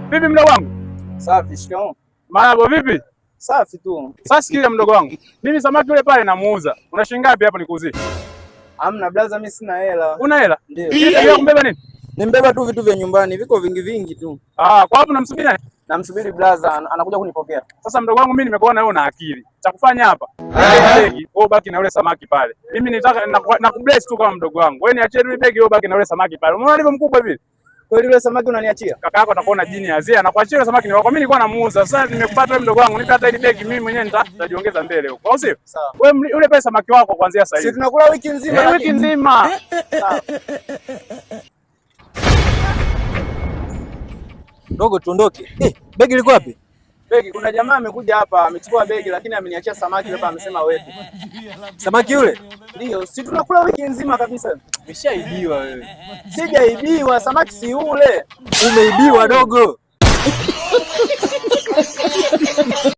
Vipi mdogo wangu? Safi, shikamoo. Marahaba, vipi? Safi tu. Sasa sikia mdogo wangu. Mimi samaki yule pale namuuza. Una shilingi ngapi hapa nikuuzie? Hamna blaza, mimi sina hela. Una hela? Ndio. Ndio kumbeba nini? Nimbeba tu vitu vya nyumbani, viko vingi vingi tu. Kwa hapo namsubiri nani? Namsubiri blaza, anakuja kunipokea. Sasa mdogo wangu, mimi nimekuona wewe una akili. Cha kufanya hapa, begi, wewe baki na yule samaki pale. Mimi nitaka nakubless tu kama mdogo wangu. Wewe niachie ile begi, wewe baki na yule samaki pale. Unaona alivyo mkubwa hivi? Kweli yule samaki unaniachia? Kaka yako atakuona jini azia, anakuachia yule samaki ni wako. Mimi nilikuwa namuuza. Sasa nimekupata wewe mdogo wangu, nipe hata ile begi, mimi mwenyewe nitajiongeza mbele huko. Au sio? Sawa. Wewe yule pale samaki wako kuanzia sasa hivi. Sisi tunakula wiki nzima. Wiki nzima. Sawa. Dogo tuondoke. Begi liko wapi? Begi, kuna jamaa amekuja hapa amechukua begi lakini ameniachia samaki hapa, amesema wewe. Samaki yule? Ndio, si tunakula wiki nzima kabisa. Umeshaibiwa wewe. Sijaibiwa, samaki si ule. Umeibiwa dogo.